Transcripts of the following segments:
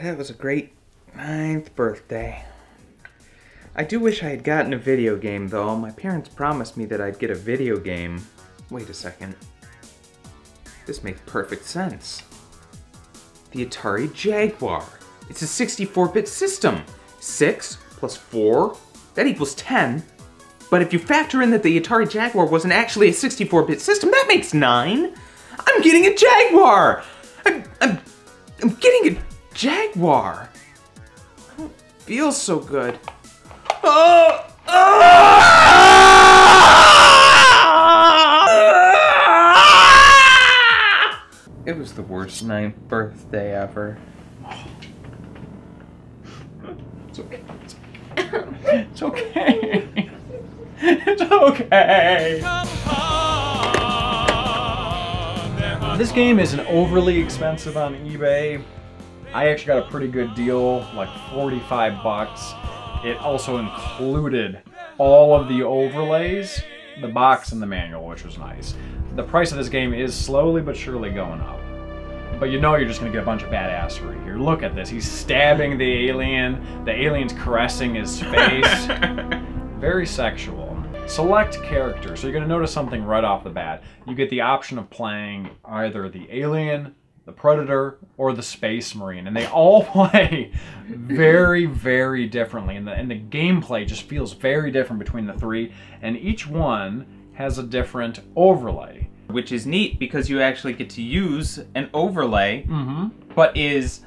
that was a great 9th birthday. I do wish I had gotten a video game, though. My parents promised me that I'd get a video game. Wait a second. This makes perfect sense. The Atari Jaguar. It's a 64-bit system. 6 plus 4, that equals 10. But if you factor in that the Atari Jaguar wasn't actually a 64-bit system, that makes 9. I'm getting a Jaguar! I'm getting a Jaguar. I don't feel so good. Oh! It was the worst 9th birthday ever. It's okay. It's okay. It's okay. This game isn't overly expensive on eBay. I actually got a pretty good deal, like 45 bucks. It also included all of the overlays, the box and the manual, which was nice. The price of this game is slowly but surely going up. But you know you're just gonna get a bunch of badassery here. Look at this, he's stabbing the alien's caressing his face. Very sexual. Select character, so you're gonna notice something right off the bat. You get the option of playing either the alien, the Predator, or the Space Marine, and they all play very, very differently, and the gameplay just feels very different between the three, and each one has a different overlay. Which is neat because you actually get to use an overlay, but is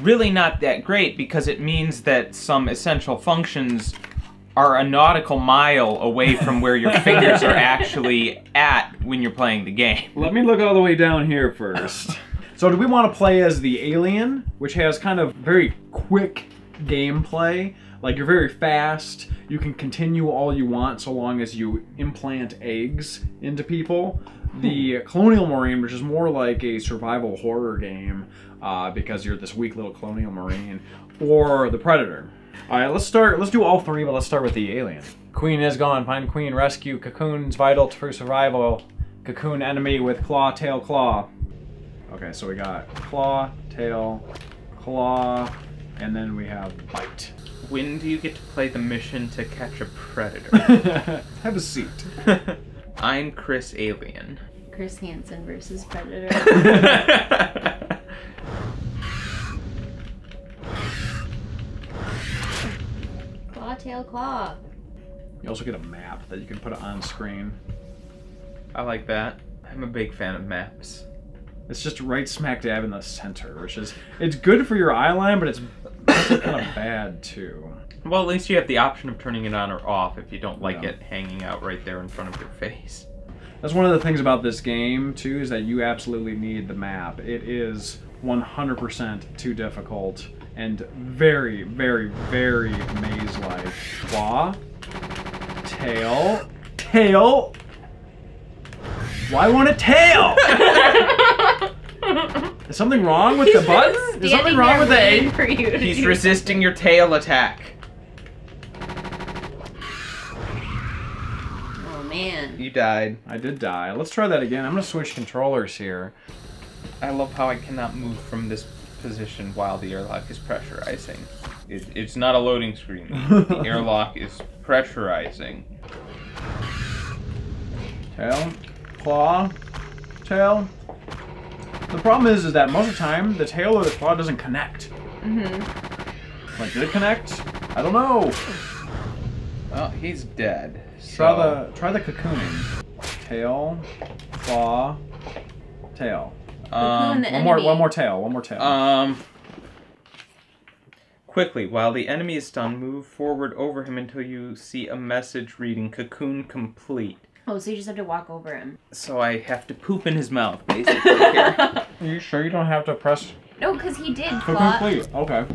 really not that great because it means that some essential functions are a nautical mile away from where your fingers are actually at when you're playing the game. Let me look all the way down here first. So do we want to play as the alien, which has kind of very quick gameplay? Like, you're very fast, you can continue all you want so long as you implant eggs into people. The Colonial Marine, which is more like a survival horror game, because you're this weak little Colonial Marine, or the Predator. Alright, let's do all three, but let's start with the alien. Queen is gone, find Queen, rescue, cocoons vital for survival, cocoon enemy with claw, tail, claw. Okay, so we got claw, tail, claw, and then we have bite. When do you get to play the mission to catch a predator? Have a seat. I'm Chris Alien. Chris Hansen versus Predator. Claw, tail, claw. You also get a map that you can put on screen. I like that. I'm a big fan of maps. It's just right smack dab in the center, which is, it's good for your eye line, but it's also kind of bad too. Well, at least you have the option of turning it on or off if you don't like it hanging out right there in front of your face. That's one of the things about this game too, is that you absolutely need the map. It is 100% too difficult and very, very, very maze-like. Claw, tail, tail. Why want a tail? Is something wrong with the button? Is something wrong with the A? He's resisting your tail attack. Oh man. You died. I did die. Let's try that again. I'm gonna switch controllers here. I love how I cannot move from this position while the airlock is pressurizing. It's not a loading screen. The airlock is pressurizing. Tail, claw, tail. The problem is that most of the time, the tail or the claw doesn't connect. Like, did it connect? I don't know. Well, he's dead. So. Try the cocooning. Tail, claw, tail. One more tail. Quickly, while the enemy is stunned, move forward over him until you see a message reading "Cocoon complete." Oh, so you just have to walk over him. So I have to poop in his mouth, basically. Here. Are you sure you don't have to press? No, because he did. Cocoon complete. Okay.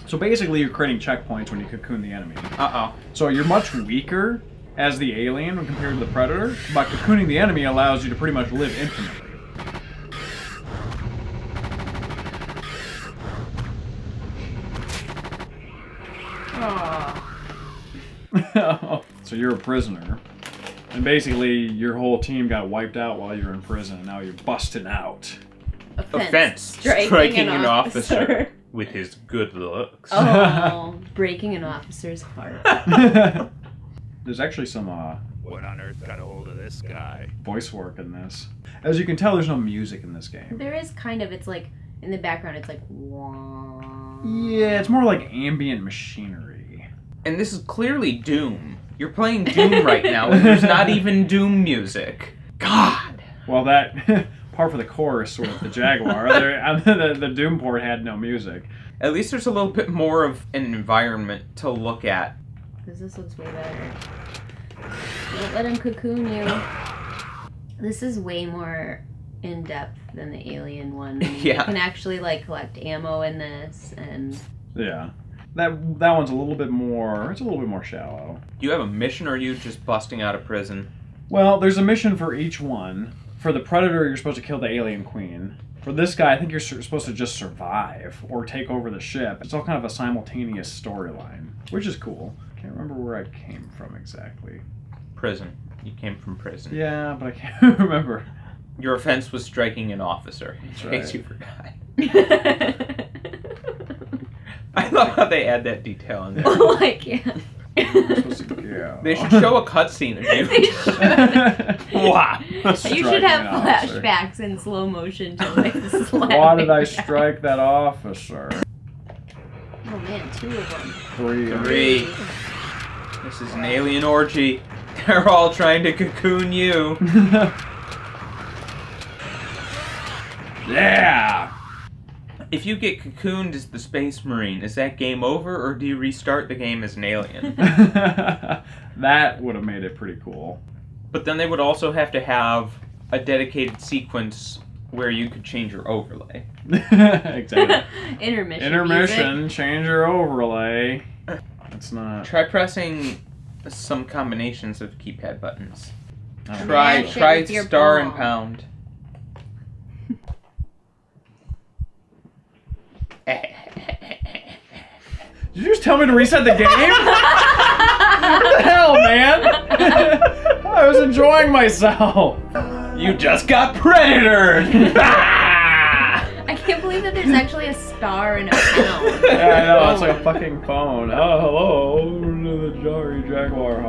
So basically, you're creating checkpoints when you cocoon the enemy. Uh-oh. So you're much weaker as the alien when compared to the Predator, but cocooning the enemy allows you to pretty much live infinitely. So you're a prisoner. And basically, your whole team got wiped out while you're in prison, and now you're busting out. Offense. Striking an officer. with his good looks. Oh, breaking an officer's heart. There's actually some What on earth got a hold of this guy? voice work in this. As you can tell, there's no music in this game. There is kind of, it's like, in the background, it's like, wah. Yeah, it's more like ambient machinery. And this is clearly Doom. You're playing Doom right now, and there's not even Doom music. God! Well, that par for the course with the Jaguar. the Doom port had no music. At least there's a little bit more of an environment to look at. Because this looks way better. Don't let him cocoon you. This is way more in-depth than the Alien one. I mean, Yeah. You can actually, like, collect ammo in this, and... Yeah. That one's a little bit more, it's a little bit more shallow. Do you have a mission, or are you just busting out of prison? Well, there's a mission for each one. For the Predator, you're supposed to kill the alien queen. For this guy, I think you're supposed to just survive or take over the ship. It's all kind of a simultaneous storyline, which is cool. Can't remember where I came from exactly. Prison. You came from prison. Yeah, but I can't remember. Your offense was striking an officer, in That's case right. you forgot. I love how they add that detail in there. Oh, I can't. You're supposed to go. They should show a cutscene of They you. should. Wow. You should Striking have an officer. flashbacks in slow motion to, like, slap Why did I guy. strike that officer? Oh, man, 2 of them. 3. 3. This is an alien orgy. They're all trying to cocoon you. Yeah! If you get cocooned as the Space Marine, is that game over, or do you restart the game as an alien? That would have made it pretty cool. But then they would also have to have a dedicated sequence where you could change your overlay. Exactly. Intermission. Intermission, music. change your overlay. It's not. Try pressing some combinations of keypad buttons. I don't know. Try Mash it with your star and palm. pound. Did you just tell me to reset the game? What the hell, man? I was enjoying myself. You just got Predator! I can't believe that there's actually a star and a pound. Yeah, I know, it's like a fucking phone. Oh, hello, the Atari Jaguar.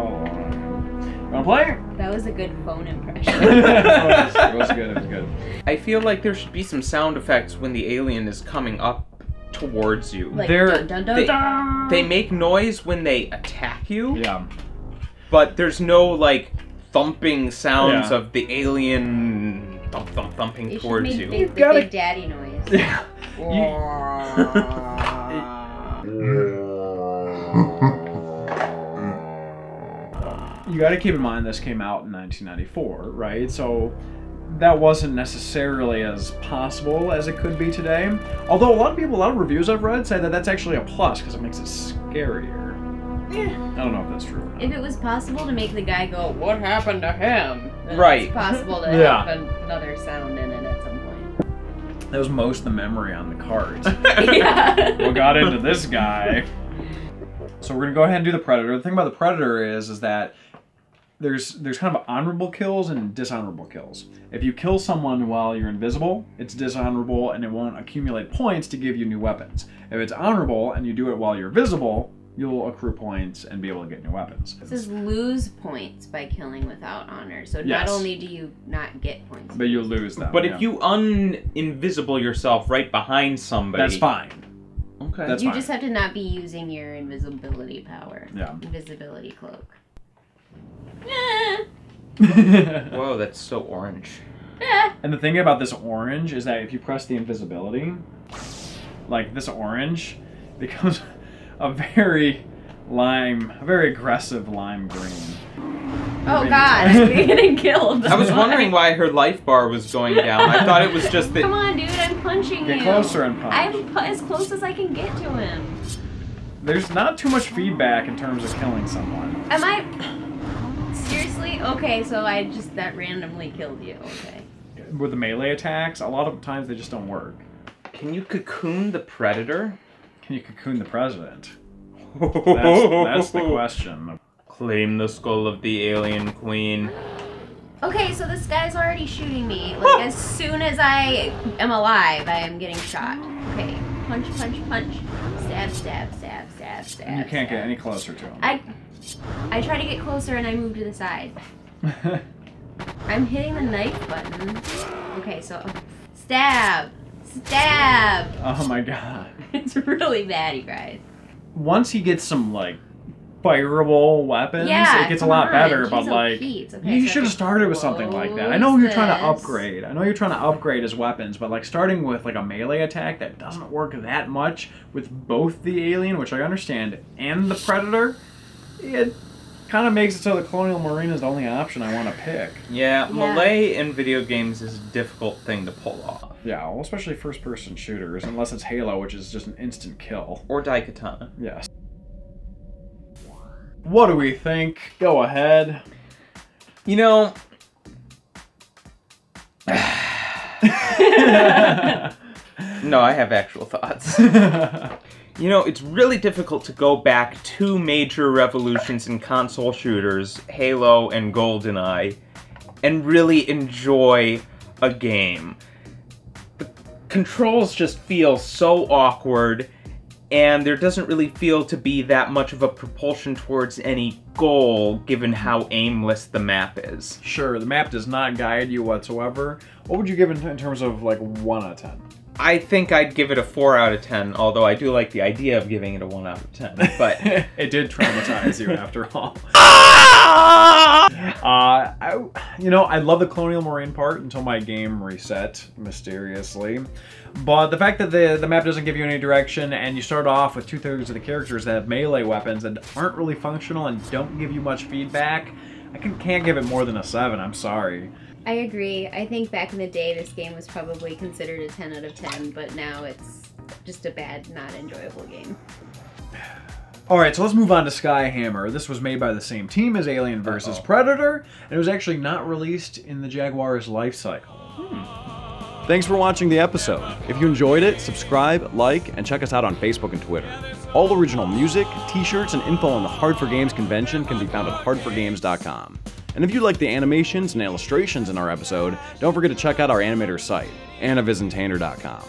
Wanna play? That was a good phone impression. It was good, it was good. I feel like there should be some sound effects when the alien is coming up towards you. Like, They're- dun, dun, dun, dun. They make noise when they attack you, Yeah. but there's no, like, thumping sounds Yeah. of the alien thumping You should towards make you. the gotta- Big Daddy noise. Yeah. You gotta keep in mind this came out in 1994, right? So that wasn't necessarily as possible as it could be today. Although a lot of reviews I've read say that that's actually a plus because it makes it scarier. I don't know if that's true or not. If it was possible to make the guy go, "What happened to him?" then Right. It's possible to Yeah. have another sound in it at some point. That was most of the memory on the cards. Yeah. What got into this guy? So we're gonna go ahead and do the Predator. The thing about the Predator is that there's kind of honorable kills and dishonorable kills. If you kill someone while you're invisible, it's dishonorable and it won't accumulate points to give you new weapons. If it's honorable and you do it while you're visible, you'll accrue points and be able to get new weapons. It says lose points by killing without honor. So Yes. not only do you not get points, But you lose them. But yeah. if you un-invisible yourself right behind somebody... That's fine. Okay. That's you fine. just have to not be using your invisibility power. Yeah. Invisibility cloak. Whoa, that's so orange. And the thing about this orange is that if you press the invisibility, like this orange becomes a very aggressive lime green. Oh god, we're getting killed. I was wondering why her life bar was going down. I thought it was just that... Come on, dude, I'm punching Get you. closer and punch. I'm as close as I can get to him. There's not too much feedback in terms of killing someone. Am I... Seriously? Okay, so I just that randomly killed you. Okay. With the melee attacks, a lot of times they just don't work. Can you cocoon the Predator? Can you cocoon the president? That's the question. Claim the skull of the alien queen. Okay, so this guy's already shooting me. Like, as soon as I am alive, I am getting shot. Okay. punch, punch, punch. Stab, stab, stab, stab, stab. And you can't stab. get any closer to him. I try to get closer and I move to the side. I'm hitting the knife button. Okay, so stab, stab. Oh my god. It's really bad, you guys. Once he gets some like fireable weapons, Yeah, it gets a lot better. But Jeez, like, Pete. you so should have started with something like that. I know you're trying to close upgrade. I know you're trying to upgrade his weapons, but like starting with like a melee attack that doesn't work that much with both the alien, which I understand, and the predator, it kind of makes it so the Colonial Marine is the only option I want to pick. Yeah, melee in video games is a difficult thing to pull off. Yeah, well, especially first-person shooters, unless it's Halo, which is just an instant kill. Or Daikatana. Yes. What do we think? Go ahead. You know... No, I have actual thoughts. You know, it's really difficult to go back 2 major revolutions in console shooters, Halo and GoldenEye, and really enjoy a game. The controls just feel so awkward, and there doesn't really feel to be that much of a propulsion towards any goal, given how aimless the map is. Sure, the map does not guide you whatsoever. What would you give it in terms of, like, 1 out of 10? I think I'd give it a 4 out of 10, although I do like the idea of giving it a 1 out of 10, but... It did traumatize you after all. You know, I love the Colonial Marine part until my game reset, mysteriously. But the fact that the map doesn't give you any direction, and you start off with 2/3 of the characters that have melee weapons that aren't really functional and don't give you much feedback, I can't give it more than a 7, I'm sorry. I agree. I think back in the day this game was probably considered a 10 out of 10, but now it's just a bad, not enjoyable game. Alright, so let's move on to Skyhammer. This was made by the same team as Alien vs. Predator, and it was actually not released in the Jaguar's life cycle. Thanks for watching the episode. If you enjoyed it, subscribe, like, and check us out on Facebook and Twitter. All original music, t-shirts, and info on the Hard4Games convention can be found at hard4games.com. And if you like the animations and illustrations in our episode, don't forget to check out our Animator site, anavisintainer.com.